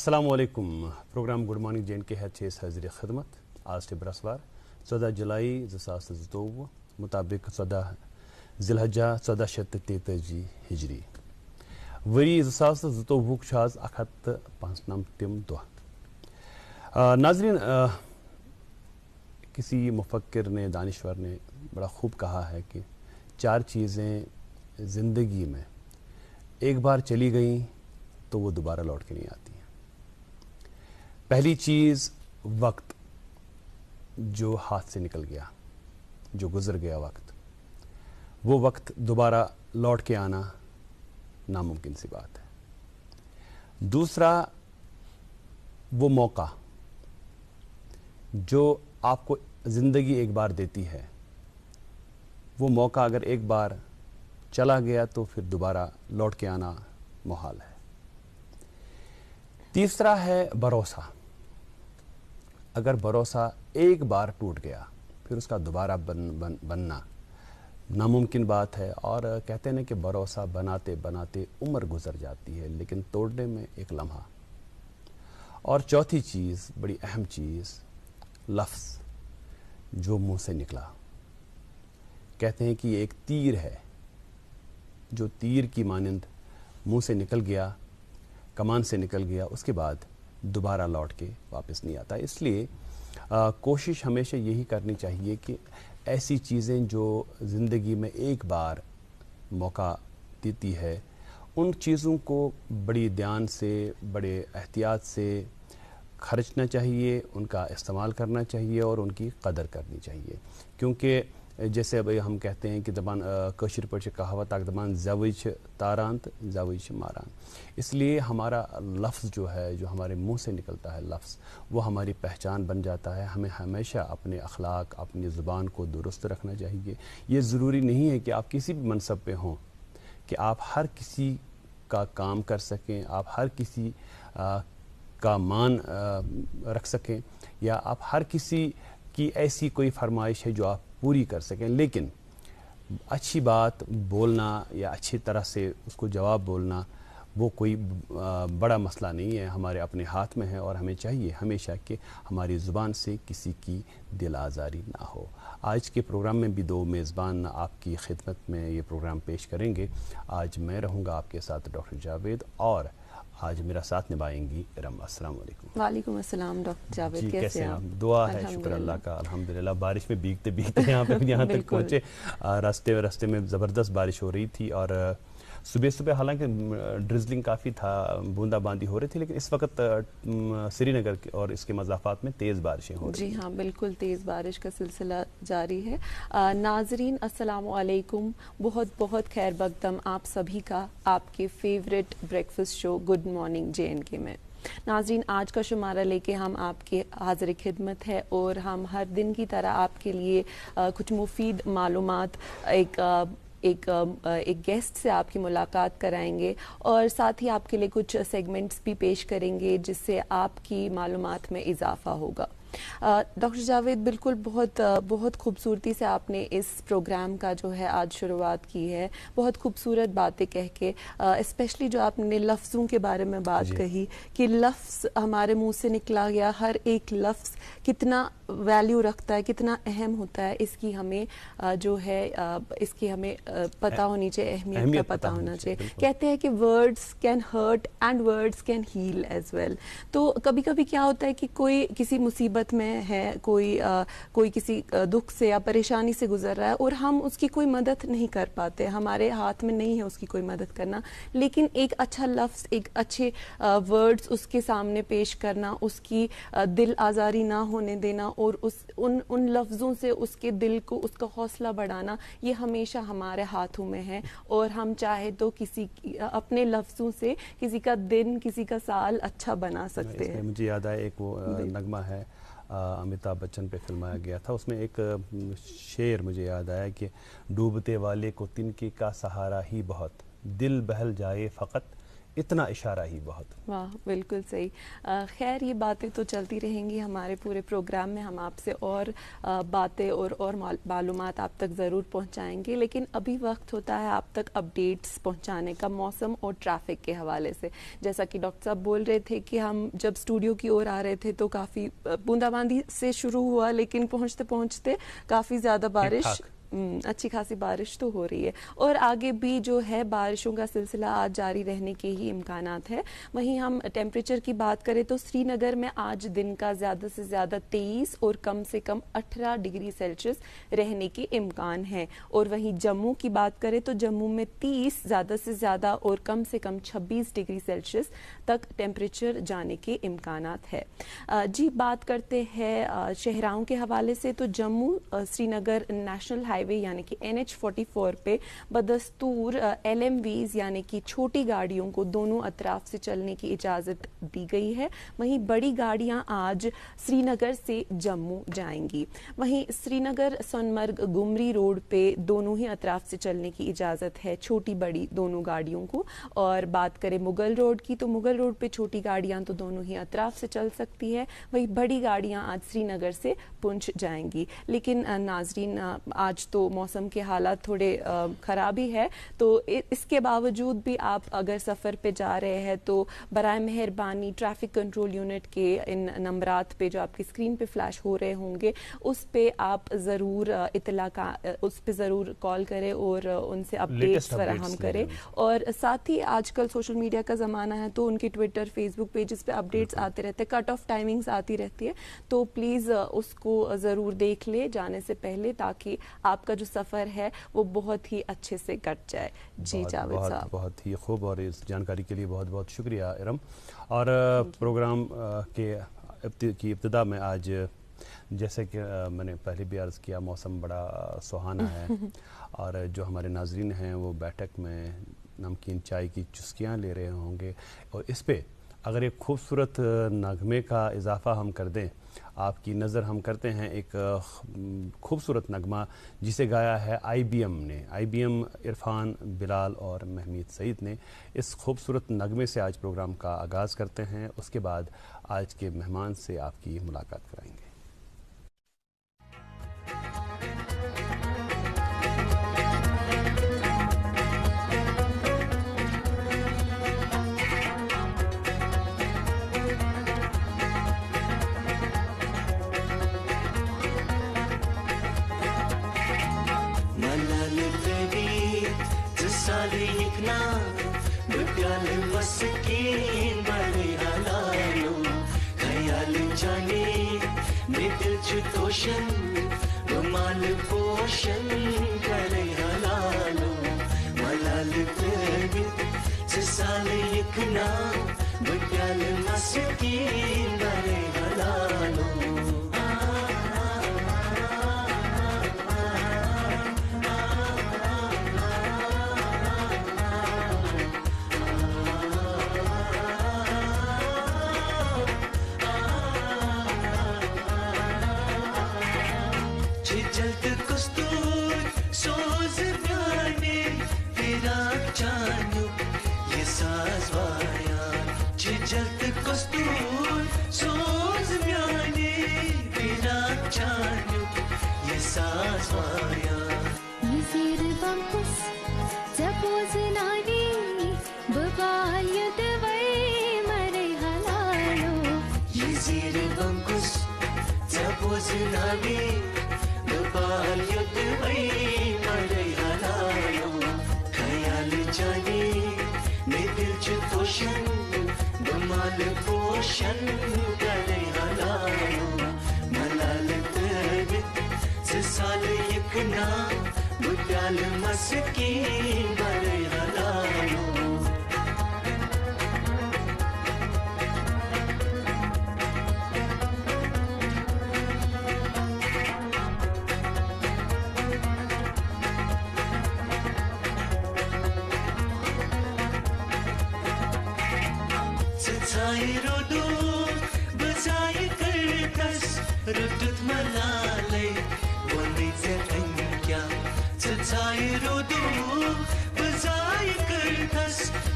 السلام علیکم. Programme good morning J and K ہیت چھس حاضر خدمت. آج چھ برسوار 14 جولائی 2022 مطابق 14 ذی الحجہ 1443 ہجری وری 2022 آز 195 دہ. ناظرین، کسی مفکر نے، دانشور نے بڑا خوب کہا ہے کہ 4 چیزیں زندگی میں ایک بار چلی گئیں تو وہ دوبارہ لوٹ کے نہیں آتی ہیں. پہلی چیز وقت، جو ہاتھ سے نکل گیا، جو گزر گیا وقت، وہ وقت دوبارہ لوٹ کے آنا ناممکن سی بات ہے. دوسرا، وہ موقع جو آپ کو زندگی ایک بار دیتی ہے، وہ موقع اگر ایک بار چلا گیا تو پھر دوبارہ لوٹ کے آنا محال ہے. تیسرا ہے بھروسہ. اگر بھروسہ ایک بار ٹوٹ گیا پھر اس کا دوبارہ بننا ناممکن بات ہے. اور کہتے ہیں کہ بھروسہ بناتے بناتے عمر گزر جاتی ہے لیکن توڑنے میں ایک لمحہ. اور چوتھی چیز، بڑی اہم چیز، لفظ جو منہ سے نکلا. کہتے ہیں کہ یہ ایک تیر ہے جو تیر کی مانند منہ سے نکل گیا، کمان سے نکل گیا، اس کے بعد دوبارہ لوٹ کے واپس نہیں آتا. اس لیے کوشش ہمیشہ یہی کرنی چاہیے کہ ایسی چیزیں جو زندگی میں ایک بار موقع دیتی ہے، ان چیزوں کو بڑی دھیان سے، بڑے احتیاط سے خرچنا چاہیے، ان کا استعمال کرنا چاہیے اور ان کی قدر کرنی چاہیے. کیونکہ جیسے ابھی ہم کہتے ہیں کہ دبان کشر پہ کہاوت اک دبان زوئی تاران تو زوئی ماران. اس لیے ہمارا لفظ جو ہے، جو ہمارے منہ سے نکلتا ہے لفظ، وہ ہماری پہچان بن جاتا ہے. ہمیں ہمیشہ اپنے اخلاق، اپنی زبان کو درست رکھنا چاہیے. یہ ضروری نہیں ہے کہ آپ کسی بھی منصب پہ ہوں کہ آپ ہر کسی کا کام کر سکیں، آپ ہر کسی کا مان رکھ سکیں، یا آپ ہر کسی کی ایسی کوئی فرمائش ہے جو آپ پوری کر سکیں. لیکن اچھی بات بولنا یا اچھی طرح سے اس کو جواب بولنا وہ کوئی بڑا مسئلہ نہیں ہے، ہمارے اپنے ہاتھ میں ہے. اور ہمیں چاہیے ہمیشہ کہ ہماری زبان سے کسی کی دل آزاری نہ ہو. آج کے پروگرام میں بھی 2 میزبان آپ کی خدمت میں یہ پروگرام پیش کریں گے. آج میں رہوں گا آپ کے ساتھ ڈاکٹر جاوید، اور آج میرا ساتھ نبھائیں گی رما. السلام علیکم. وعلیکم السلام ڈاکٹر جاوید. جی کیسے ہیں آپ؟ دعا ہے، شکر اللہ کا، الحمدللہ. بارش میں بھیگتے بھیگتے یہاں تک پہنچے. راستے میں زبردست بارش ہو رہی تھی، اور صبح حالانکہ ڈرزلنگ کافی تھا، بوندا باندی ہو رہی تھی، لیکن اس وقت سری نگر اور اس کے مضافات میں تیز بارشیں ہو رہی ہیں. جی ہاں، بالکل تیز بارش کا سلسلہ جاری ہے. ناظرین السلام علیکم. بہت بہت خیر مقدم آپ سبھی کا آپ کے favourite breakfast show good morning J and کے میں. ناظرین، آج کا شمارہ لے کے ہم آپ کے حاضر خدمت ہے، اور ہم ہر دن کی طرح آپ کے لیے کچھ مفید معلومات ایک گیسٹ سے آپ کی ملاقات کرائیں گے، اور ساتھ ہی آپ کے لیے کچھ سیگمنٹس بھی پیش کریں گے جس سے آپ کی معلومات میں اضافہ ہوگا. ڈاکٹر جاوید، بالکل بہت خوبصورتی سے آپ نے اس پروگرام کا جو ہے آج شروعات کی ہے، بہت خوبصورت باتیں کہہ کے، اسپیشلی جو آپ نے لفظوں کے بارے میں بات کہی کہ لفظ ہمارے منہ سے نکلا گیا، ہر ایک لفظ کتنا ویلیو رکھتا ہے، کتنا اہم ہوتا ہے، اس کی ہمیں جو ہے اس کی ہمیں پتہ ہونی چاہیے، اہمیت کا پتہ ہونا چاہیے. کہتے ہیں کہ words can hurt and words can heal as well. تو کبھی کبھی کیا ہوتا ہے کہ کوئی کسی مصیبت میں ہے، کوئی کسی دکھ سے یا پریشانی سے گزر رہا ہے، اور ہم اس کی کوئی مدد نہیں کر پاتے، ہمارے ہاتھ میں نہیں ہے اس کی کوئی مدد کرنا. لیکن ایک اچھا لفظ، ایک اچھے ورڈز اس کے سامنے پیش کرنا، اس کی دل آزاری نہ ہونے دینا، اور ان لفظوں سے اس کے دل کو، اس کا حوصلہ بڑھانا، یہ ہمیشہ ہمارے ہاتھوں میں ہے. اور ہم چاہے تو اپنے لفظوں سے کسی کا دن، کسی کا سال اچھا بنا سکتے ہیں. مجھے یاد ہے ایک وہ نغمہ ہے امیتابھ بچن پہ فلمایا گیا تھا، اس میں ایک شعر مجھے یاد آیا کہ ڈوبتے والے کو تنکے کا سہارا ہی بہت، دل بہل جائے فقط اتنا اشارہ ہی بہت. واہ بالکل صحیح. خیر یہ باتیں تو چلتی رہیں گی ہمارے پورے پروگرام میں, ہم آپ سے اور باتیں اور معلومات آپ تک ضرور پہنچائیں گے, لیکن ابھی وقت ہوتا ہے آپ تک اپڈیٹس پہنچانے کا موسم اور ٹریفک کے حوالے سے. جیسا کہ ڈاکٹر صاحب بول رہے تھے کہ ہم جب اسٹوڈیو کی اور آ رہے تھے تو کافی بوندا باندی سے شروع ہوا, لیکن پہنچتے پہنچتے کافی زیادہ بارش, اچھی خاصی بارش تو ہو رہی ہے, اور آگے بھی جو ہے بارشوں کا سلسلہ آج جاری رہنے کے ہی امکانات ہے. وہیں ہم ٹیمپریچر کی بات کریں تو سری نگر میں آج دن کا زیادہ سے زیادہ 23 اور کم سے کم 18 ڈگری سیلسیس رہنے کے امکان ہیں, اور وہیں جموں کی بات کریں تو جموں میں 30 زیادہ سے زیادہ اور کم سے کم 26 ڈگری سیلسیس تک ٹیمپریچر جانے کے امکانات ہے. جی بات کرتے ہیں شہراؤں کے حوالے سے, تو جموں سری نگر نیشنل ہائی وے یعنی کہ NH44 پہ بدستور LMVs یعنی کہ چھوٹی گاڑیوں کو دونوں اطراف سے چلنے کی اجازت دی گئی ہے. وہیں بڑی گاڑیاں آج سری نگر سے جموں جائیں گی. وہیں سری نگر سونمرگ گمری روڈ پہ دونوں ہی اطراف سے چلنے کی اجازت ہے چھوٹی بڑی دونوں گاڑیوں کو. اور بات کریں مغل روڈ کی تو مغل روڈ پہ چھوٹی گاڑیاں تو دونوں ہی اطراف سے چل سکتی ہے, وہیں بڑی گاڑیاں آج سری نگر سے پونچھ جائیں گی. لیکن ناظرین آج تو موسم کے حالات تھوڑے خراب ہی ہے, تو اس کے باوجود بھی آپ اگر سفر پہ جا رہے ہیں تو برائے مہربانی ٹریفک کنٹرول یونٹ کے ان نمبرات پہ جو آپ کی اسکرین پہ فلیش ہو رہے ہوں گے اس پہ آپ ضرور اطلاع اس پہ ضرور کال کریں اور ان سے اپڈیٹس فراہم کریں. اور ساتھ ہی آج کل سوشل میڈیا کا زمانہ ہے تو ان کے ٹویٹر فیس بک پیجز پہ اپڈیٹس آتے رہتے ہیں, کٹ آف ٹائمنگز آتی رہتی ہے, تو پلیز اس کو ضرور دیکھ لیں جانے سے پہلے تاکہ آپ کا جو سفر ہے وہ بہت ہی اچھے سے کٹ جائے. جی جاوید صاحب بہت ہی خوب, اور اس جانکاری کے لیے بہت بہت شکریہ ارم. اور پروگرام کی ابتدا میں آج جیسے کہ میں نے پہلے بھی عرض کیا موسم بڑا سہانا ہے, اور جو ہمارے ناظرین ہیں وہ بیٹھک میں نمکین چائے کی چسکیاں لے رہے ہوں گے, اور اس پہ اگر ایک خوبصورت نغمے کا اضافہ ہم کر دیں, آپ کی نظر ہم کرتے ہیں ایک خوبصورت نغمہ جسے گایا ہے IBM نے, IBM عرفان, بلال اور مہمید سعید نے. اس خوبصورت نغمے سے آج پروگرام کا آغاز کرتے ہیں, اس کے بعد آج کے مہمان سے آپ کی ملاقات کرائیں گے.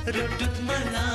Rudut malai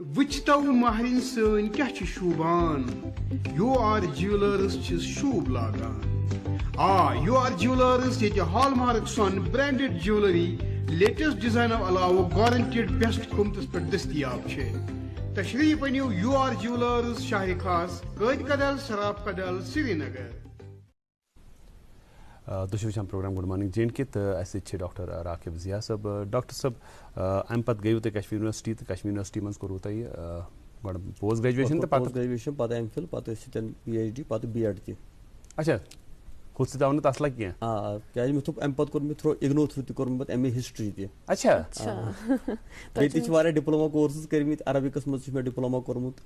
وچتو مہرین سن کیا چھ شوبان یو آر جیولرز چھ شوب لاگان یو آر جیولرز یہ ہال مارک سون برانڈڈ جیولری لیٹسٹ ڈیزائنو علاوہ گارنٹیڈ بیسٹ قیمتس پہ دستیاب چھ تشریف انیو یو آر جیولرز شاہ خاص قائد کدل سراف کدل سری نگر. تھی وچان programme good morning J and K تو اَسہِ سۭتۍ چھِ ڈاکٹر راقب ضیا صٲب. ڈاکٹر صٲب امہِ پتہٕ گٔیوٕ تُہۍ کشمیٖر یونیورسٹی تہٕ کشمیٖر یونیورسٹی منٛز کوٚروٕ تۄہہِ گۄڈٕ پوسٹ گریجویشن تہٕ پتہٕ گریجویشن پتہٕ ایم فل پتہٕ ٲسۍ سۭتۍ پی ایچ ڈی پتہٕ بی ایڈ تہِ. اچھا ہُتھ سۭتۍ آو نہٕ تسلا کینٛہہ کیازِ مےٚ تھوٚو امہِ پتہٕ کوٚر مےٚ تھرو اِگنو تھرو تہِ کوٚر مےٚ پتہٕ ایم اے ہسٹری تہِ. اچھا بیٚیہِ تہِ چھِ واریاہ ڈِپلوما کورسز کٔرمٕتۍ عربِکس منٛز چھُ مےٚ ڈِپلوما کوٚرمُت.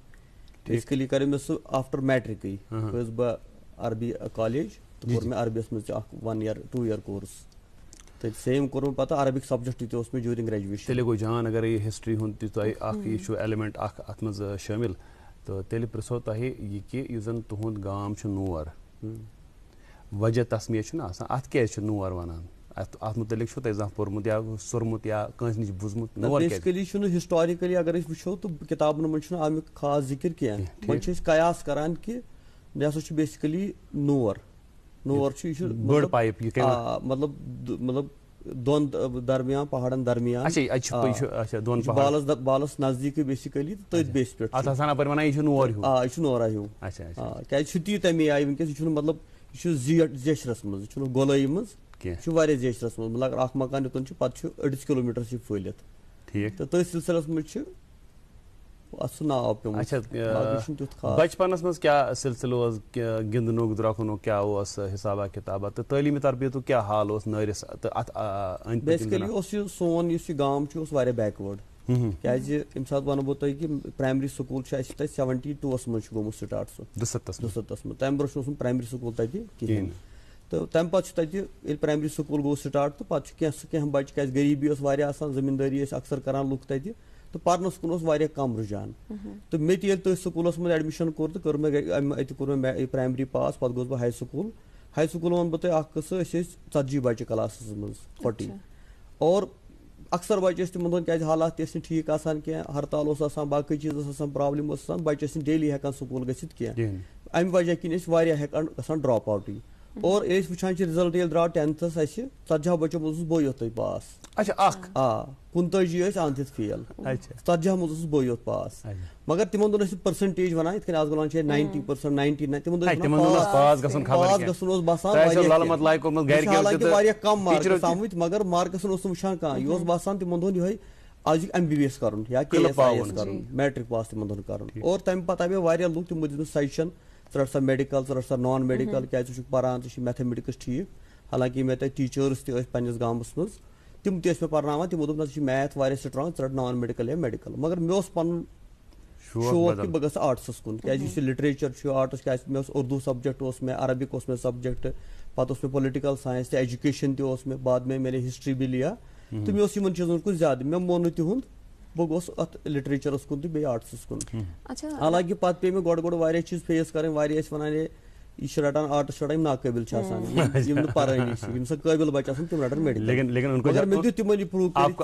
بیسِکلی کَرے مےٚ سُہ آفٹر میٹرِکٕے گوٚوُس بہٕ عربی کالیج تہٕ کوٚر مےٚ عربیس منٛز تہِ اکھ 1 year 2 year کورس تہٕ سیم کوٚر مےٚ پتہٕ عربِک سبجکٹ تہِ اوس مےٚ جوٗرِنگ گریجویشن. تیٚلہِ گوٚو جان اگر یہِ ہسٹری ہُنٛد تہِ تۄہہِ اکھ یہِ چھُ ایلِمنٹ اکھ اتھ منٛز شٲمِل تہٕ تیٚلہِ پرٛژھو تۄہہِ یہِ کہِ یُس زن تُہُنٛد گام چھُ نور وجہ تسمیہ چھُنہ آسان اتھ کیازِ چھِ نور ونان اتھ متعلق چھُو تۄہہِ زانٛہہ پوٚرمُت یا سوٚرمُت یا کٲنٛسہِ نِش بوٗزمُت؟ بیسِکلی چھُنہٕ ہسٹورِکلی اگر أسۍ وٕچھو تہٕ کِتابن منٛز چھُنہٕ امیُک خاص ذِکر کینٛہہ. وۄنۍ چھِ أسۍ قیاس کران کہِ یہِ ہسا چھُ بیسِکلی نور چھُ یہِ چھُ بٔڑ پایپ مطلب دۄن درمیان پہاڑن درمیان بالس نزدیٖکٕے بیسِکلی تٔتھۍ بیسہِ پٮ۪ٹھ یہِ چھُ نور یہِ چھُ نورا ہیوٗ. کیازِ چھُ تی تمی آیہِ وٕنکیٚس یہِ چھُنہٕ مطلب یہِ چھُ زیچھرس منٛز یہِ چھُنہٕ گۄلٲیی منٛز یہِ چھُ واریاہ زیچھرس منٛز مطلب اکھ مکان یوٚتن چھُ پتہٕ چھُ 2.5 kilometer چھِ پھٲلِتھ تہٕ تٔتھۍ سلسلس منٛز چھُ اتھ سُہ ناو پیوٚمُت. بچپنس منٛز کیٛاہ سلسلہٕ اوس گِنٛدنُک درٛۄکنُک کیٛاہ اوس حسابا کِتابا تہٕ تعلیٖمی تربیتُک کیٛاہ حال اوس نٲرِس تہٕ اتھ أنٛدۍ پٔکۍ؟ بیسِکلی اوس یہِ سون یُس یہِ گام چھُ یہِ اوس واریاہ بیکوٲڈ. کیازِ ییٚمہِ ساتہٕ ونہٕ بہٕ تۄہہِ کہِ پرایمری سکوٗل چھُ اَسہِ تَتہِ 72 منٛز چھُ گوٚمُت سٹاٹ سُہ 67 منٛز. تمہِ برونٛہہ چھُنہٕ اوسمُت پرایمری سکوٗل تَتہِ کِہینۍ تہٕ تمہِ پتہٕ چھُ تَتہِ ییٚلہِ پرایمری سکوٗل گوٚو سٹاٹ تہٕ پتہٕ چھُ کینٛہہ بچہِ کیازِ غریٖبی ٲس واریاہ آسان زٔمیٖندٲری ٲسۍ اکثر کران لُکھ تَتہِ تہٕ پرنس کُن اوس واریاہ کم رُجحان. تہٕ مےٚ تہِ ییٚلہِ تٔتھۍ سکوٗلس منٛز ایڈمِشن کوٚر تہٕ کٔر مےٚ اَتہِ کوٚر مےٚ پرایمری پاس پتہٕ گوٚوُس بہٕ ہاے سکوٗل ونہٕ بہٕ تۄہہِ اکھ قٕصہٕ أسۍ ٲسۍ 40 بچہِ کلاسس منٛز 40 اور اکثر بچہِ ٲسۍ تِمن دۄہن کیازِ حالات تہِ ٲسۍ نہٕ ٹھیٖک آسان کینٛہہ ہرتال اوس آسان باقٕے چیٖز ٲس آسان پرابلم ٲس آسان بچہِ ٲسۍ نہٕ ڈیلی ہٮ۪کان سکوٗل گٔژھِتھ کینٛہہ امہِ وجہ کِنۍ ٲسۍ واریاہ گژھان ڈراپ آوٹٕے. اور ییٚلہِ أسۍ وٕچھان چھِ رِزلٹ ییٚلہِ درٛاو 10th اَسہِ 40 بچو منٛز اوسُس بٕے یوتٕے پاس. 45 ٲسۍ اَنتھِتھ فیل 40 منٛز اوسُس بٕے یوت پاس. مگر تِمن دۄہن ٲسۍ پٔرسنٹیج ونان یِتھ کٔنۍ آز ونان چھِ 90%, 99 تِمن دۄہن پاس گژھُن اوس باسان حالانکہِ واریاہ کم مارکس آمٕتۍ مگر مارکسن اوس نہٕ وٕچھان کانٛہہ. یہِ اوس باسان تِمن دۄہن یِہوے أزیُک MBBS کرُن یا KS کرُن میٹرک پاس تِمن دۄہن کرُن. اور تمہِ پتہٕ آیہِ مےٚ واریاہ لُکھ تِمو دِژ مےٚ سجشن ژٕ رٹ سا میڈِکل ژٕ رٹ سا نان میڈِکل کیازِ ژٕ چھُکھ پران ژٕ چھُکھ میتھمیٹکس ٹھیٖک. حالانکہِ مےٚ تَتہِ ٹیٖچٲرٕس تہِ ٲسۍ پننِس گامس منٛز تِم تہِ ٲسۍ مےٚ پرناوان تِمو دوٚپ نہ ژٕ چھُکھ میتھ واریاہ سٹرانگ ژٕ رٹ نان میڈِکل یا میڈِکل. مگر مےٚ اوس پنُن شوق کہِ بہٕ گژھٕ آرٹسس کُن کیازِ یُس یہِ لٹریچر چھُ آرٹس کیازِ مےٚ اوس اردوٗ سبجکٹ اوس مےٚ عربِک اوس مےٚ سبجکٹ پتہٕ اوس مےٚ پُلٹِکل ساینس تہِ ایجوکیشن تہِ اوس مےٚ بعد میں نے ہسٹری بھی لیا تہٕ مےٚ اوس یِمن چیٖزن کُن زیادٕ مےٚ مون نہٕ تِہُنٛد بہٕ گوٚوُس اتھ لٹریچرس کُن تہٕ بیٚیہِ آرٹسس کُن. حالانکہِ پتہٕ پیٚیہِ مےٚ گۄڈٕ واریاہ چیٖز فیس کرٕنۍ واریاہ ٲسۍ ونان ہے یہِ چھُ رٹان آرٹس چھُ رٹان یِم ناقٲبِل چھِ آسان یِم نہٕ پرٲنی چھِ یِم سا قٲبِل بچہِ آسان تِم رٹان میڈِکل. مگر مےٚ دیُت تِمن یہِ پروٗو کٔرِتھ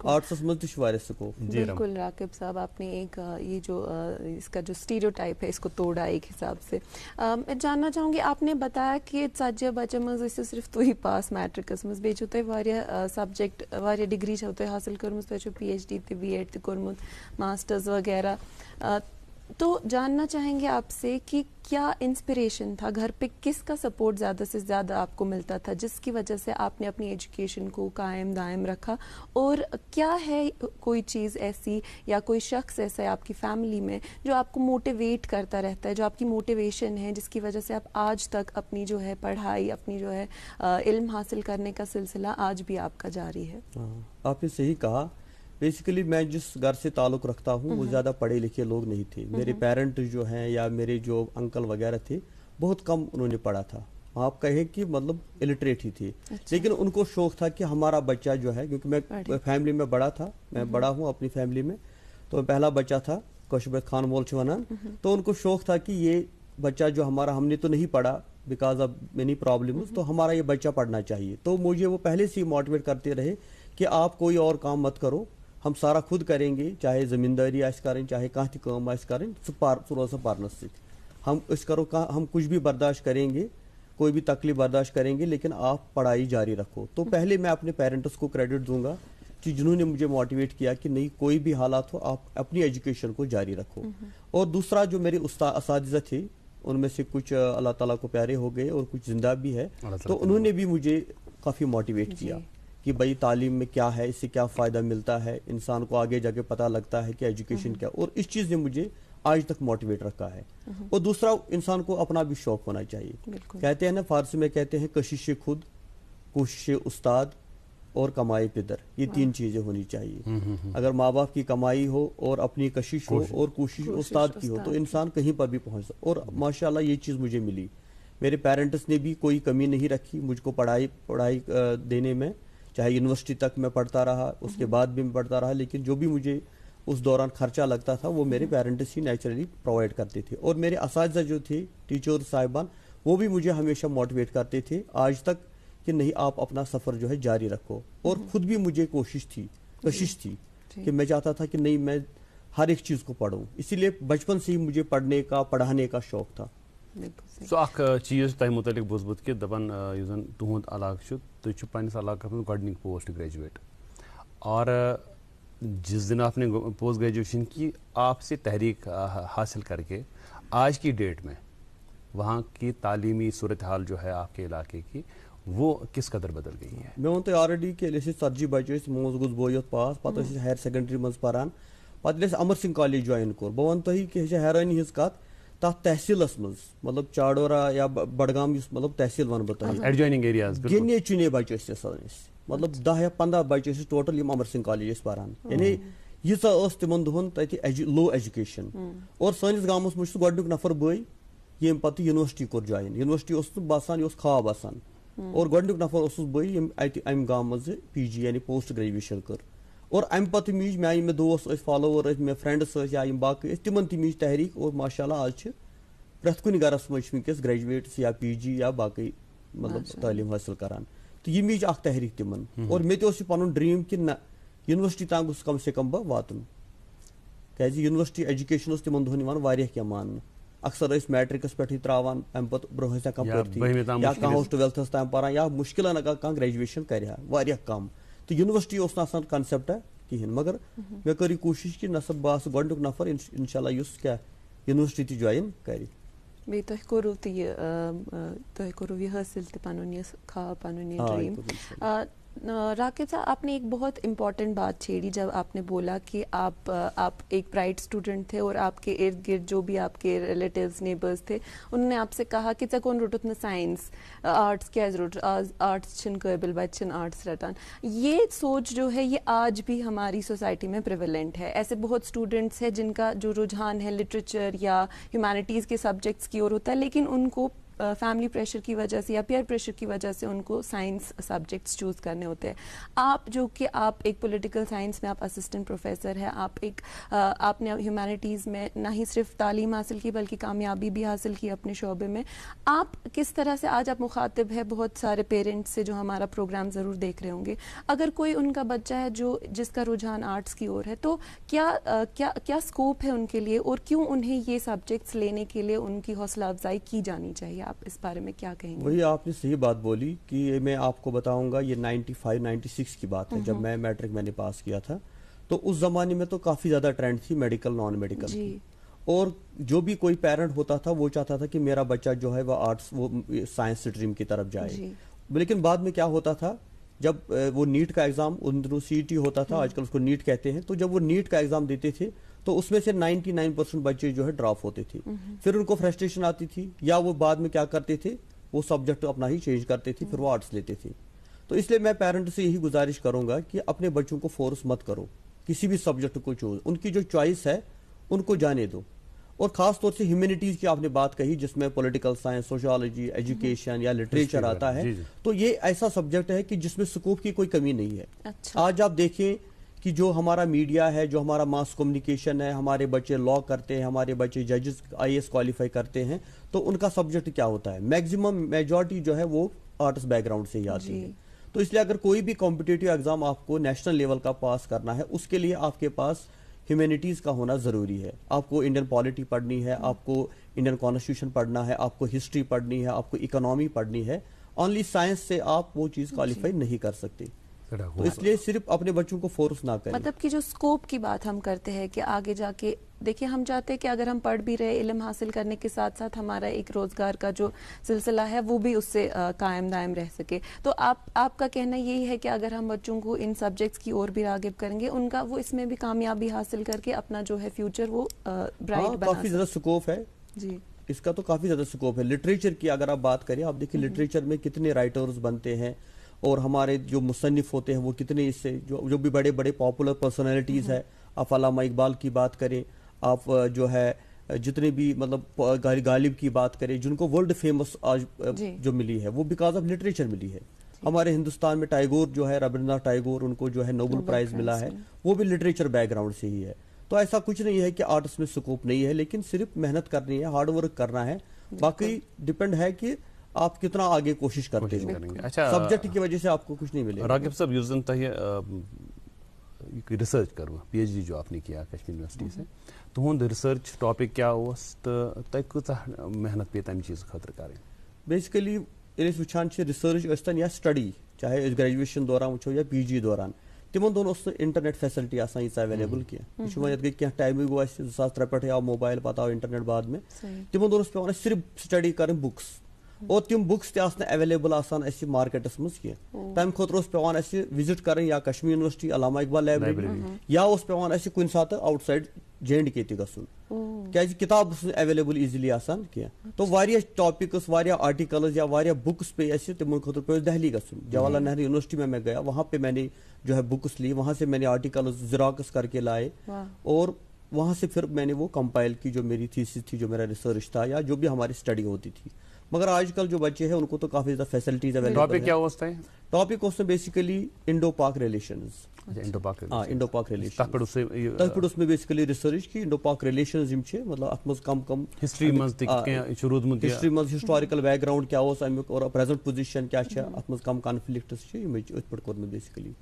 آرٹسس منٛز تہِ چھُ واریاہ سکوپ. بالکل راقب صاحب آپ نے ایک یہ جو اس کا جو اسٹیریوٹائپ ہے اس کو توڑا ایک حساب سے. میں جاننا چاہوں گی آپ نے بتایا کہ 40 بچے مز صرف تھی پاس میٹرکس مز بیٚیہِ چھُو تۄہہِ واریاہ سبجیکٹ واریاہ ڈگری چھو تۄہہِ حاصل کٔرمٕژ تۄہہِ چھُو PhD تہِ B.Ed تہِ کوٚرمُت ماسٹرز وغیرہ. تو جاننا چاہیں گے آپ سے کہ کیا انسپریشن تھا گھر پہ کس کا سپورٹ زیادہ سے زیادہ آپ کو ملتا تھا جس کی وجہ سے آپ نے اپنی ایجوکیشن کو قائم دائم رکھا, اور کیا ہے کوئی چیز ایسی یا کوئی شخص ایسا ہے آپ کی فیملی میں جو آپ کو موٹیویٹ کرتا رہتا ہے, جو آپ کی موٹیویشن ہے جس کی وجہ سے آپ آج تک اپنی جو ہے پڑھائی اپنی جو ہے علم حاصل کرنے کا سلسلہ آج بھی آپ کا جاری ہے؟ آپ نے صحیح کہا. بیسیکلی میں جس گھر سے تعلق رکھتا ہوں وہ زیادہ پڑھے لکھے لوگ نہیں تھے. میرے پیرنٹ جو ہیں یا میرے جو انکل وغیرہ تھے بہت کم انہوں نے پڑھا تھا, آپ کہیں کہ مطلب الٹریٹ ہی تھے. لیکن ان کو شوق تھا کہ ہمارا بچہ جو ہے, کیونکہ میں فیملی میں بڑا تھا, میں بڑا ہوں اپنی فیملی میں, تو میں پہلا بچہ تھا کوشبہ خان مول چھوانان, تو ان کو شوق تھا کہ یہ بچہ جو ہمارا, ہم نے تو نہیں پڑھا بیکاز آف مینی پرابلمس, تو ہمارا یہ بچہ پڑھنا چاہیے. تو مجھے وہ پہلے سے ہی موٹیویٹ کرتے رہے کہ آپ کوئی اور کام مت کرو, ہم سارا خود کریں گے, چاہے زمینداری آس کریں, چاہے کانٛہہ تہِ کٲم آسہِ کریں, ژٕ روز پرنس سۭتۍ. ہم کچھ بھی برداشت کریں گے, کوئی بھی تکلیف برداشت کریں گے, لیکن آپ پڑھائی جاری رکھو. تو پہلے میں اپنے پیرنٹس کو کریڈٹ دوں گا کہ جنہوں نے مجھے موٹیویٹ کیا کہ نہیں, کوئی بھی حالات ہو آپ اپنی ایجوکیشن کو جاری رکھو. اور دوسرا جو میرے اساتذہ تھے, ان میں سے کچھ اللہ تعالیٰ کو پیارے ہو گئے اور کچھ زندہ بھی ہے, تو انہوں نے بھی مجھے کافی موٹیویٹ کیا کہ بھائی تعلیم میں کیا ہے, اس سے کیا فائدہ ملتا ہے, انسان کو آگے جا کے پتہ لگتا ہے کہ ایجوکیشن کیا. اور اس چیز نے مجھے آج تک موٹیویٹ رکھا ہے. اور دوسرا, انسان کو اپنا بھی شوق ہونا چاہیے. کہتے ہیں نا فارسی میں کہتے ہیں کشش خود, کوشش استاد اور کمائی پدر, یہ 3 چیزیں ہونی چاہیے. اگر ماں باپ کی کمائی ہو اور اپنی کشش ہو اور کوشش استاد کی ہو تو انسان کہیں پر بھی پہنچ سکتا. اور ماشاءاللہ یہ چیز مجھے ملی. میرے پیرنٹس نے بھی کوئی کمی نہیں رکھی مجھ کو پڑھائی دینے میں, چاہے یونیورسٹی تک میں پڑھتا رہا, اس کے بعد بھی میں پڑھتا رہا, لیکن جو بھی مجھے اس دوران خرچہ لگتا تھا وہ میرے پیرنٹس ہی نیچرلی پرووائڈ کرتے تھے. اور میرے اساتذہ جو تھے, ٹیچر صاحبان, وہ بھی مجھے ہمیشہ موٹیویٹ کرتے تھے آج تک کہ نہیں آپ اپنا سفر جو ہے جاری رکھو. اور خود بھی مجھے کشش تھی کہ میں چاہتا تھا کہ نہیں میں ہر ایک چیز کو پڑھوں. اسی لیے بچپن سے ہی مجھے پڑھنے کا پڑھانے کا شوق تھا. سو اخ چیز تہ متعلق بوزمت کہ دپان یُس زن تُہُنٛد علاقہٕ تُہۍ چھِو پننِس علاقس منٛز گۄڈنِکۍ پوسٹ گریجویٹ, اور جس دن آپ نے پوسٹ گریجویشن کی, آپ سے تحریک حاصل کر کے آج کی ڈیٹ میں وہاں کی تعلیمی صورتحال جو ہے آپ کے علاقے کی وہ کس قدر بدل گئی ہے؟ میں ون تۄہہِ آلریڈی کہ 40 بچے موز گوٚژھ بوے یوت پاس, پتہٕ ٲسۍ ہایر سیکنڈری منٛز پران, پتہٕ ییٚلہِ اَسہِ امر سنگھ کالیج جوین کوٚر. بہٕ ونہٕ تۄہہِ کہِ یہِ چھِ حیرٲنی ہٕنٛز کتھ, تتھ تحصیلس منٛز مطلب چاڈورا یا بڈگام یُس مطلب تحصیل ونہٕ بہٕ تۄہہِ, ایڈجویننگ ایریاز گِنے چُنے بچہِ ٲسۍ آسان أسۍ, مطلب 10 یا 15 بچہِ ٲسۍ ٹوٹل یِم امر سنگھ کالیج ٲسۍ پران. یعنی ییٖژاہ ٲس تِمن دۄہن تتہِ لو ایجوکیشن. اور سٲنِس گامس منٛز چھُ گۄڈنیُک نفر بٲے ییٚمۍ پتہٕ یونیورسٹی کوٚر جوین. یونیورسٹی اوس نہٕ باسان, یہِ اوس خواب آسان. اور گۄڈنیُک نفر اوسُس بٕے ییٚمۍ اتہِ امہِ گامہٕ منٛزٕ PG یعنی پوسٹ گریجویشن کٔر. اور امہِ پتہٕ میٖج میانہِ یِم مےٚ دوس ٲسۍ, فالوور ٲسۍ, مےٚ فرینڈس ٲسۍ یا یِم باقٕے ٲسۍ, تِمن تہِ میٖج تحریٖک. اور ماشاء اللہ آز چھِ پرٛٮ۪تھ کُنہِ گرس منٛز چھِ وٕنکیٚس گریجویٹس یا PG یا باقٕے مطلب تعلیٖم حٲصِل کران. تہٕ یہِ میٖج اکھ تحریٖک تِمن. اور مےٚ تہِ اوس یہِ پنُن ڈریٖم کہِ نہ یونیورسٹی تام گوٚژھ کم سے کم بہٕ واتُن, کیازِ یونیورسٹی ایجوکیشن اوس تِمن دۄہن یِوان واریاہ کینٛہہ ماننہٕ. اکثر ٲسۍ میٹرکس پٮ۪ٹھٕے تراوان, امہِ پتہٕ برونٛہہ ٲسۍ ہٮ۪کان پٔرتھٕے, یا کانٛہہ اوس 12تھس تام پران, یا مُشکلن اگر کانٛہہ گریجویشن کرِ ہا, واریاہ کم. تہٕ یونیورسٹی اوس نہٕ آسان کنسیپٹا کہیٖنۍ. مگر مےٚ کٔر یہِ کوٗشش کہِ نہ سا بہٕ آسہٕ گۄڈنیُک نفر انشاء اللہ یُس کیٛاہ یونیورسٹی تہِ جوین کرِ. بیٚیہِ تۄہہِ کوٚروٕ یہِ حٲصِل تہِ پنُن یہِ خواب, پنُن یہِ ڈریم. راکب صاحب, آپ نے ایک بہت امپورٹنٹ بات چھیڑی جب آپ نے بولا کہ آپ ایک برائٹ اسٹوڈنٹ تھے, اور آپ کے ارد گرد جو بھی آپ کے ریلیٹیوز نیبرز تھے انہوں نے آپ سے کہا کہ ژےٚ کون روٚٹُتھ نہٕ سائنس, آرٹس کیازِ روٚٹ, آرٹس چھِنہٕ قٲبل, بچہِ چھِنہٕ آرٹس رٹان. یہ سوچ جو ہے یہ آج بھی ہماری سوسائٹی میں پریویلنٹ ہے. ایسے بہت اسٹوڈنٹس ہیں جن کا جو رجحان ہے لٹریچر یا ہیومینٹیز کے سبجیکٹس کی اور ہوتا ہے, لیکن ان کو فیملی پریشر کی وجہ سے یا پیئر پریشر کی وجہ سے ان کو سائنس سبجیکٹس چوز کرنے ہوتے ہیں. آپ جو کہ آپ ایک پولیٹیکل سائنس میں آپ اسسٹنٹ پروفیسر ہیں, آپ نے ہیومینٹیز میں نہ ہی صرف تعلیم حاصل کی بلکہ کامیابی بھی حاصل کی اپنے شعبے میں. آپ کس طرح سے آج آپ مخاطب ہے بہت سارے پیرنٹس سے جو ہمارا پروگرام ضرور دیکھ رہے ہوں گے, اگر کوئی ان کا بچہ ہے جس کا رجحان آرٹس کی اور ہے, تو کیا اسکوپ ہے ان کے لیے, اور کیوں انہیں یہ سبجیکٹس لینے کے لیے ان کی حوصلہ افزائی کی جانی چاہیے؟ آپ اس بارے میں کیا کہیں گے؟ وہی آپ نے صحیح بات بولی کہ میں آپ کو بتاؤں گا, یہ 95-96 کی بات ہے جب میں میٹرک میں نے پاس کیا تھا. تو اس زمانے میں تو کافی زیادہ ٹرینڈ تھی میڈیکل نان میڈیکل کی. اور جو بھی کوئی پیرنٹ ہوتا تھا وہ چاہتا تھا کہ میرا بچہ جو ہے وہ آرٹس وہ سائنس اسٹریم کی طرف جائے. لیکن بعد میں کیا ہوتا تھا, جب وہ نیٹ کا ایگزام, ان دنوں CET ہوتا تھا, آج کل اس کو نیٹ کہتے ہیں, تو جب وہ نیٹ کا ایگزام دیتے تھے تو اس میں سے 99% بچے جو ہے ڈراپ ہوتے تھے. پھر ان کو فرسٹریشن آتی تھی, یا وہ بعد میں کیا کرتے تھے, وہ سبجیکٹ اپنا ہی چینج کرتے تھے, پھر وہ آرٹس لیتے تھے. تو اس لیے میں پیرنٹ سے یہی گزارش کروں گا کہ اپنے بچوں کو فورس مت کرو کسی بھی سبجیکٹ کو چوز, ان کی جو چوائس ہے ان کو جانے دو. اور خاص طور سے ہیومینٹیز کی آپ نے بات کہی جس میں پولیٹیکل سائنس, سوشیالوجی, ایجوکیشن یا لٹریچر آتا ہے, تو یہ ایسا سبجیکٹ ہے کہ جس میں اسکوپ کی کوئی کمی نہیں ہے. آج آپ دیکھیں کہ جو ہمارا میڈیا ہے, جو ہمارا ماس کمیونیکیشن ہے, ہمارے بچے لا کرتے ہیں, ہمارے بچے ججز IAS کوالیفائی کرتے ہیں, تو ان کا سبجیکٹ کیا ہوتا ہے, میکزیمم میجورٹی جو ہے وہ آرٹس بیک گراؤنڈ سے ہی آتی ہے. تو اس لیے اگر کوئی بھی کمپٹیٹیو ایگزام آپ کو نیشنل لیول کا پاس کرنا ہے اس کے لیے آپ کے پاس ہیومینٹیز کا ہونا ضروری ہے. آپ کو انڈین پالیٹی پڑھنی ہے, آپ کو انڈین کانسٹیٹیوشن پڑھنا ہے, آپ کو ہسٹری پڑھنی ہے, آپ کو اکنامی پڑھنی ہے. اونلی سائنس سے آپ وہ چیز کوالیفائی نہیں کر سکتے. تو اس لیے صرف اپنے بچوں کو فورس نہ کریں. مطلب کہ جو اسکوپ کی بات ہم کرتے ہیں کہ آگے جا کے دیکھیں ہم چاہتے ہیں کہ اگر ہم پڑھ بھی رہے علم حاصل کرنے کے ساتھ ساتھ ہمارا ایک روزگار کا جو سلسلہ ہے وہ بھی اس سے قائم دائم رہ سکے. تو آپ کا کہنا یہی ہے کہ اگر ہم بچوں کو ان سبجیکٹس کی اور بھی راغب کریں گے ان کا وہ اس میں بھی کامیابی حاصل کر کے اپنا جو ہے فیوچر وہ برائٹ بنا کافی زیادہ اسکوپ ہے جی اس کا. تو کافی زیادہ اسکوپ ہے. لٹریچر کی اگر آپ بات کریں, آپ دیکھیں لٹریچر میں کتنے رائٹرز بنتے ہیں اور ہمارے جو مصنف ہوتے ہیں وہ کتنے اس سے جو بھی بڑے بڑے پاپولر پرسنالٹیز ہیں. آپ علامہ اقبال کی بات کریں, آپ جو ہے جتنے بھی مطلب غالب کی بات کریں جن کو ورلڈ فیمس آج جو ملی ہے وہ بیکاز آف لٹریچر ملی ہے. ہمارے ہندوستان میں ٹیگور جو ہے رابندر ناتھ ٹیگور ان کو جو ہے نوبل پرائز ملا ہے وہ بھی لٹریچر بیک گراؤنڈ سے ہی ہے. تو ایسا کچھ نہیں ہے کہ آرٹس میں سکوپ نہیں ہے, لیکن صرف محنت کرنی ہے, ہارڈ ورک کرنا ہے. باقی ڈیپینڈ ہے کہ آپ کتنا آگے کوشش کرتے ہیں. اچھا سبجیکٹ کی وجہ سے آپ کو کچھ نہیں ملے. راغب صاحب یس زن تہ ریسرچ کرو پی ایچ ڈی جو آپ نے کیا کشمیر یونیورسٹی سے تہد ریسرچ ٹاپک کیا تو تہ کۭژاہ محنت پے تمہ چیز خاطر کریں؟ بیسکلی ییٚلہِ أسۍ وٕچھان چھِ ریسرچ ٲسۍتن یا سٹڈی چاہے أسۍ گریجویشن دوران وٕچھو یا پی جی دوران تمن دۄہن اوس نہٕ انٹرنیٹ فیسلٹی آسان ییٖژاہ ایویلیبل کینٛہہ. یہِ چھُ وۄنۍ یتھ گٔے کینٛہہ ٹایمٕے گوٚو اَسہِ 2003 پٮ۪ٹھٕے آو موبایل پتہٕ آو انٹرنیٹ بعد میں. تمن دۄہن اوس پیٚوان اَسہِ صرف سٹڈی کرٕنۍ بُکس اور تم بُکس تہِ آسہٕ نہٕ ایویلیبل آسان اَسہِ مارکیٹس منٛز کینٛہہ. تمہِ خٲطرٕ اوس پیٚوان اَسہِ وِزٹ کرٕنۍ یا کشمیٖر یونیورسٹی علامہ اقبال لایبریری یا اوس پیٚوان اَسہِ کُنہِ ساتہٕ آوُٹ سایڈ JNK تہِ گژھُن کیازِ کتاب اوس نہٕ ایویلیبل ایٖزلی آسان کینٛہہ. تو واریاہ ٹاپکس واریاہ آرٹیکلز یا واریاہ بکس پے اَسہِ تمن خٲطرٕ پیٚو اَسہِ دہلی گژھُن. جواہر لال نہرو یونیورسٹی میں گیا, وہاں پہ میں نے جو ہے بکس لی, وہاں سے میں نے آرٹیکلز زراکس کر کے لائے اور وہاں سے پھر میں نے وہ کمپائل کی جو میری تھیسس تھی جو میرا ریسرچ تھا یا جو بھی ہماری اسٹڈی ہوتی تھی. مگر آج کل جو بچے ہیں ان کو تو کافی زیادہ فیسلٹیز اویلیبل ہیں. ٹاپک اس میں بیسیکلی انڈو پاک ریلیشنز. انڈو پاک ریلیشن تک پہ اس میں بیسیکلی ریسرچ کی انڈو پاک ریلیشنز مطلب ات مز کم کم ہسٹری مز ہسٹوریکل بیک گراؤنڈ کیا امیک اور پریزنٹ پوزیشن کیا ات مز کم کنفلکٹس ات پہ کور بیسیکلی.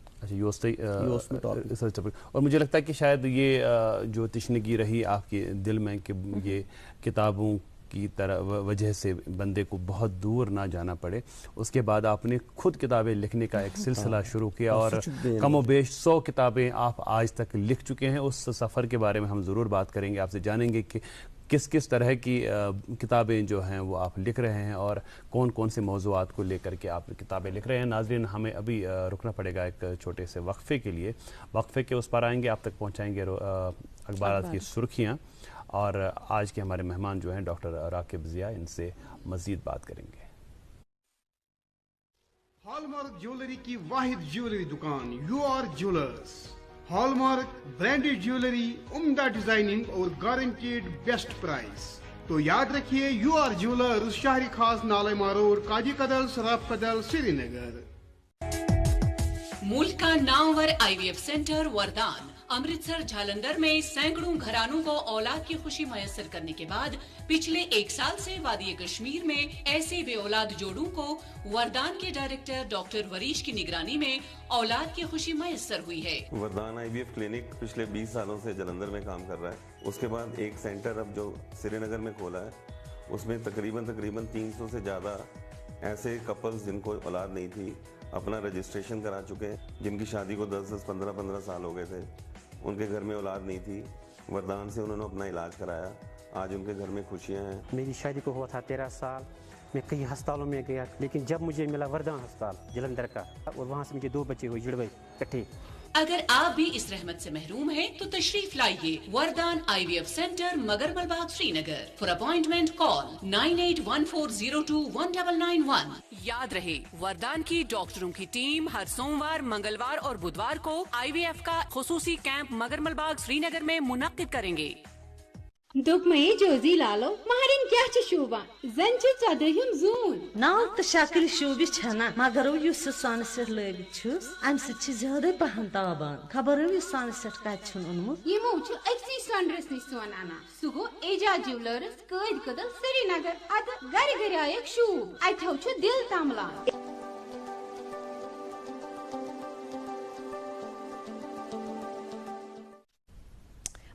اور مجھے لگتا ہے کہ شاید یہ جو تشنگی رہی آپ کے دل میں کہ یہ کتابوں کی طرح وجہ سے بندے کو بہت دور نہ جانا پڑے, اس کے بعد آپ نے خود کتابیں لکھنے کا ایک سلسلہ شروع کیا اور کم و بیش 100 کتابیں آپ آج تک لکھ چکے ہیں. اس سفر کے بارے میں ہم ضرور بات کریں گے, آپ سے جانیں گے کہ کس کس طرح کی کتابیں جو ہیں وہ آپ لکھ رہے ہیں اور کون کون سے موضوعات کو لے کر کے آپ کتابیں لکھ رہے ہیں. ناظرین ہمیں ابھی رکنا پڑے گا ایک چھوٹے سے وقفے کے لیے. وقفے کے اس پر آئیں گے, آپ تک پہنچائیں گے اخبارات کی سرخیاں اور آج کے ہمارے مہمان جو ہیں ڈاکٹر راغب ضیاء, ان سے مزید بات کریں گے. ہال مارک جیولری کی واحد جیولری دکان U R jewellers. Hallmark branded jewellery, عمدہ ڈیزائننگ اور گارنٹیڈ بیسٹ پرائز. تو یاد رکھیے یو آر جیولرز, شہری خاص نالما روڈ, کاجی کدل, سراف کدل, سری نگر. ملک کا نامور IVF سینٹر وردان امرتسر جھالندر میں سینکڑوں گھرانوں کو اولاد کی خوشی میسر کرنے کے بعد پچھلے 1 سال سے وادی کشمیر میں ایسے بے اولاد جوڑوں کو وردان کے ڈائریکٹر ڈاکٹر وریش کی نگرانی میں اولاد کی خوشی میسر ہوئی ہے. وردان IVF کلینک پچھلے 20 سالوں سے جلندر میں کام کر رہا ہے. اس کے بعد ایک سینٹر اب جو سری نگر میں کھولا ہے, اس میں تقریباً 300 سے زیادہ ایسے کپلز جن کو اولاد نہیں تھی اپنا رجسٹریشن کرا چکے ہیں, جن کی شادی کو 10 15 سال ہو گئے تھے, ان کے گھر میں اولاد نہیں تھی. وردان سے انہوں نے اپنا علاج کرایا, آج ان کے گھر میں خوشیاں ہیں. میری شادی کو ہوا تھا 13 سال, میں کئی ہسپتالوں میں گیا, لیکن جب مجھے ملا وردان ہسپتال جلندر کا اور وہاں سے مجھے 2 بچے ہوئے جڑوے کٹھے. اگر آپ بھی اس رحمت سے محروم ہیں تو تشریف لائیے وردان IVF سینٹر مگر ملباغ سری نگر. فار اپوائنٹمنٹ کال 9814021991. یاد رہے وردان کی ڈاکٹروں کی ٹیم ہر سوموار, منگلوار اور بدوار کو IVF کا خصوصی کیمپ مگر ملباغ سری نگر میں منعقد کریں گے. دوپمے جوزی لالو مہرین کیا شوبان زن 14 زون ناو تو شکل شوبہ چھنا مگر اس سان سٹ لگت چھس ام سی زیادہ پہن تابان خبر سان سٹ کت اونمت یمو اکسی سلنڈرس نش سون انا سہ گو ایجاد جیولرس قید کدل سری نگر. اد گر گر آیک شوب اتو دل تملان.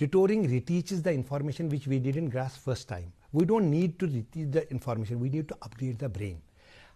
tutoring reteaches the information which we didn't grasp first time. We don't need to reteach the information, we need to upgrade the brain.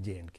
J&K.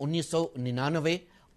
1999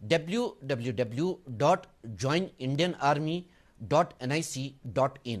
www.joinindianarmy.nic.in।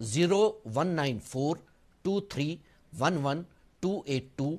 01942311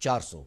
400।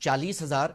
40,000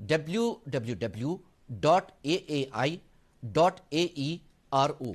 www.aai.aero।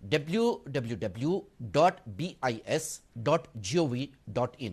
www.bis.gov.in।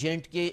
J&K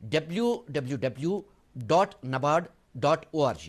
www.nabard.org।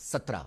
17।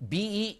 BE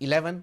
11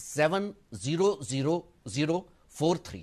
700043।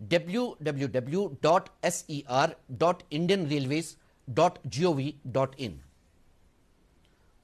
www.ser.indianrailways.gov.in।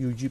UG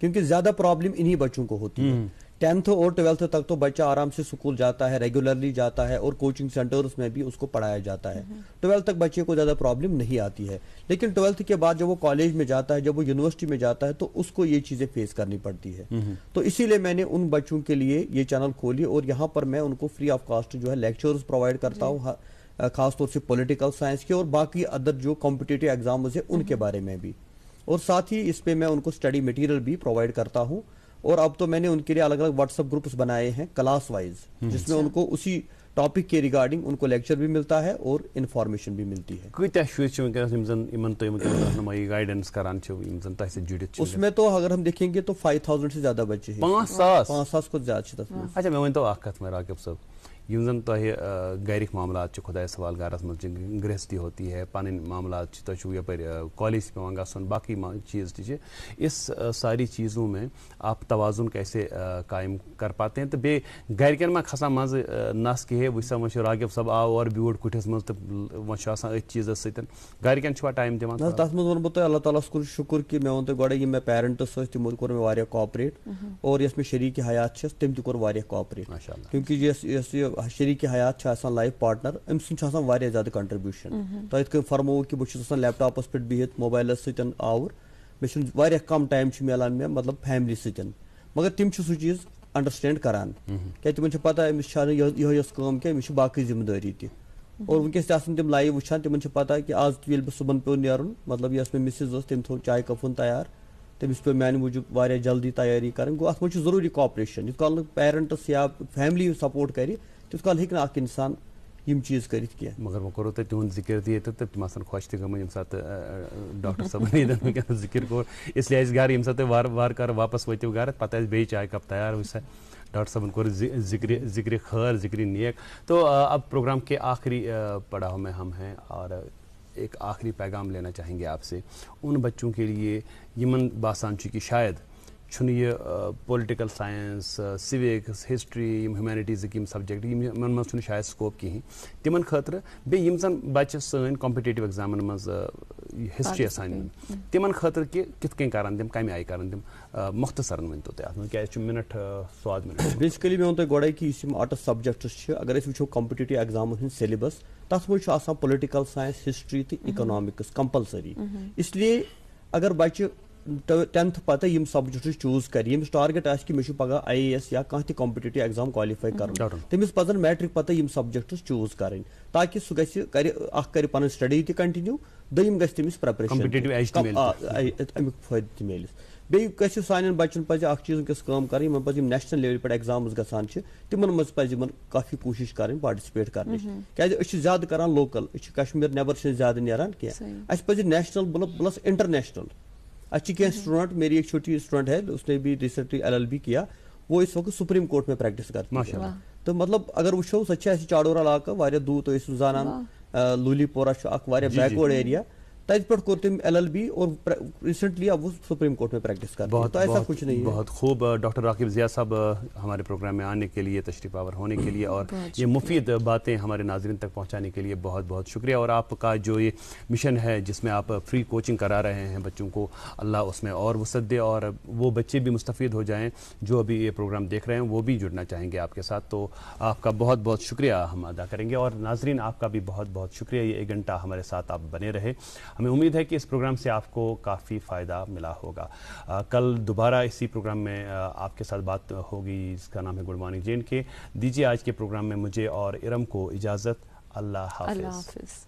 کیونکہ زیادہ problem انہی بچوں کو ہوتی ہے. 10th اور 12th تک تو بچہ آرام سے اسکول جاتا ہے, ریگولرلی جاتا ہے, اور کوچنگ سینٹرز میں بھی اس کو پڑھایا جاتا ہے. 12th تک بچے کو زیادہ پرابلم نہیں آتی ہے. لیکن 12th کے بعد جب وہ کالج میں جاتا ہے, جب وہ یونیورسٹی میں جاتا ہے, تو اس کو یہ چیزیں فیس کرنی پڑتی ہے. تو اسی لیے میں نے ان بچوں کے لیے یہ چینل کھولی, اور یہاں پر میں ان کو فری آف کاسٹ جو ہے لیکچرز پرووائڈ کرتا ہوں, خاص طور سے پولیٹیکل سائنس کے اور باقی ادر جو کمپٹیٹیو ایگزامز ہیں ان کے بارے میں بھی. اور ساتھ ہی اس پہ میں ان کو اسٹڈی مٹیریل بھی پرووائڈ کرتا ہوں. اور اب تو میں نے ان کے لیے الگ الگ واٹس ایپ گروپس بنائے ہیں کلاس وائز, جس میں ان کو اسی ٹاپک کے ریگارڈنگ ان کو لیکچر بھی ملتا ہے اور انفارمیشن بھی ملتی ہے. اس میں تو اگر ہم دیکھیں گے تو 5000 سے زیادہ بچے ہیں. 5000 کو زیادہ. اچھا میں ونتو اکھ کتھ راغب صاحب, یم زن تہ گرک معاملات خدا سوال گھرس مز گرہستی ہوتی ہے, پن معاملات تہ یپر کالج پیوان گھن, باقی چیز تہ, اس ساری چیزوں میں آپ توازن کیسے قائم کر پاتے ہیں؟ تو بے گرکن ما کھسان مز نس کہ وہ سا وہ راغب صاحب آو اور بیوٹ کٹھس مز تو وہ ات چیز ستن گرکن چھوا ٹائم دِوان؟ تس مز ون بہ اللہ تعالیٰ کن شکر کہ مے ون تہ گۄڈے یم مے پیرنٹس ٲسۍ تمو کوٚر مےٚ واریاہ کوآپریٹ, اور یس مے شریٖک حیات چھس تم تہ کوٚر واریاہ کوآپریٹ. کیونکہ یس شریٖک حیات آسان لائف پارٹنر, ام سن واریاہ زیادہ کنٹربیوشن. تۄہہِ یِتھ کٔنۍ فرموو کہ بہٕ چھُس آسان لیپ ٹاپس پٮ۪ٹھ بِہِتھ موبائلس سۭتۍ آوُر, مےٚ چھُنہٕ واریاہ کم ٹایم چھُ میلان مےٚ مطلب فیملی سۭتۍ, مگر تم چھِ سُہ چیٖز انڈرسٹینڈ کران کیٛازِ تمن چھِ پتہ أمِس چھنہٕ یِہے یٲژ کٲم کینٛہہ, أمِس چھِ باقٕے ذمہٕ دٲری تہِ. اور ونکیٚس تہِ آسان تم لایو وٕچھان, تمن چھِ پتہ کہ آز تہِ ییٚلہِ بہٕ صُبحن پیوٚو نیرُن, مطلب یۄس مےٚ مسز ٲس تٔمۍ تھوٚو چاے کپن تیار, تٔمِس پیوٚو میانہِ موٗجوٗب واریاہ جلدی تیٲری کرٕنۍ. گوٚو اتھ منٛز چھُ ضروٗری کاپریشن. یُتھ کال نہٕ پیرنٹس یا فیملی سپورٹ کرِ تیُتھ کال ہیٚکہِ نہٕ اکھ انسان یم چیز کرت کیا. مگر وہ کرو تہد ذکر تھی تو تم آسان خوش تہ گمت یم سات ڈاکٹر صاحب ذکر کور, اس لیے گھر یم سات وار کار واپس وتو گھر پتہ بیٚیہِ چائے کپ تیار وچ سا ڈاکٹر صاحب کور ذکر خیر ذکر نیک. تو اب پروگرام کے آخری پڑاؤ میں ہم ہیں, اور ایک آخری پیغام لینا چاہیں گے آپ سے ان بچوں کے لیے یمن باسان کہ شاید چھُنہٕ یہ political science, civics, history, humanities subject یمن مز چھُنہٕ شاید سکوپ کہین تمن خاطر. بیٚیہِ یِم زن بچہ سٲنۍ کمپٹیٹیو ایگزامن مز ہسٹری آسان تمن خاطر کہ کِتھ کٔنۍ کرن تم, کمہِ آیہِ کرن تم, مختصرن ؤنتو تُہۍ اتھ منٛز کیازِ چھُ منٹ سواد منٹ. بیسکلی مےٚ ووٚن تۄہہِ گۄڈے کہ یُس یِم آرٹس سبجیکٹس چھِ, اگر أسۍ وٕچھو کمپٹیٹیو ایگزامن ہُنٛد سیلبس, تتھ منٛز چھُ آسان پُلٹِکل سائنس, ہسٹری تہٕ اِکنامکس کمپلسری. اس لیے اگر بچہ 10th پتہ یم سبجیکٹس چوز کر, یمس ٹارگیٹ آسہِ کہ مےٚ چھُ پگہہ IAS یا کانٛہہ تہِ کمپٹیٹیو ایگزام کالِفاے کرُن, تٔمِس پزن میٹرک پتہ یم سبجیکٹس چوز کرٕنۍ, تاکہ سُہ گژھِ اکھ کرِ پنٕنۍ سٹڈی تہِ کنٹِنیو, دوٚیِم گژھِ تٔمِس پریپریشن امیُک فٲیدٕ تہِ میلس. بیٚیہِ گژھِ سانٮ۪ن بچن پزِ اکھ چیٖز ونکیٚس کٲم کرٕنۍ, یِمن پزِ یِم نیشنل لیولہِ پٮ۪ٹھ ایگزامز گژھان چھِ تِمن منٛز پزِ یِمن کافی کوٗشش کرٕنۍ پارٹِسپیٹ کرنٕچ. کیازِ أسۍ چھِ زیادٕ کران لوکل, أسۍ چھِ کشمیٖر نیبر چھِنہٕ زیادٕ نیران کینٛہہ. اَسہِ پزِ نیشنل پلس انٹرنیشنل. اچھی کیا اسٹوڈنٹ, میری ایک چھوٹی اسٹوڈنٹ ہے, اس نے بھی ریسنٹلی LLB کیا, وہ اس وقت سپریم کورٹ میں پریکٹس کرتی ہے. تو مطلب اگر وچھو سہ چھِ اَسہِ چاڈورہ علاقہ واریاہ دوٗر, تُہۍ ٲسِو زانان لولی پورہ چھُ اکھ واریاہ بیکورڈ ایریا, تت پہ کوٚر تٔمۍ LLB اور ریسنٹلی اب وہ سپریم کورٹ میں پریکٹس کرتے ہیں. تو ایسا کچھ نہیں ہے. بہت خوب ڈاکٹر راغب ضیاء صاحب ہمارے پروگرام میں آنے کے لیے, تشریف آور ہونے کے لیے, اور یہ مفید باتیں ہمارے ناظرین تک پہنچانے کے لیے بہت بہت شکریہ. اور آپ کا جو یہ مشن ہے جس میں آپ فری کوچنگ کرا رہے ہیں بچوں کو, اللہ اس میں اور وسعت دے, اور وہ بچے بھی مستفید ہو جائیں جو ابھی یہ پروگرام دیکھ رہے ہیں, وہ بھی جڑنا چاہیں گے آپ کے ساتھ. تو آپ کا بہت بہت شکریہ ہم ادا کریں گے, اور ناظرین آپ کا بھی بہت بہت شکریہ, یہ 1 گھنٹہ ہمارے ساتھ آپ بنے رہے. ہمیں امید ہے کہ اس پروگرام سے آپ کو کافی فائدہ ملا ہوگا. کل دوبارہ اسی پروگرام میں آپ کے ساتھ بات ہوگی جس کا نام ہے گڈ مارننگ JNK. دیجیے آج کے پروگرام میں مجھے اور ارم کو اجازت. اللہ حافظ.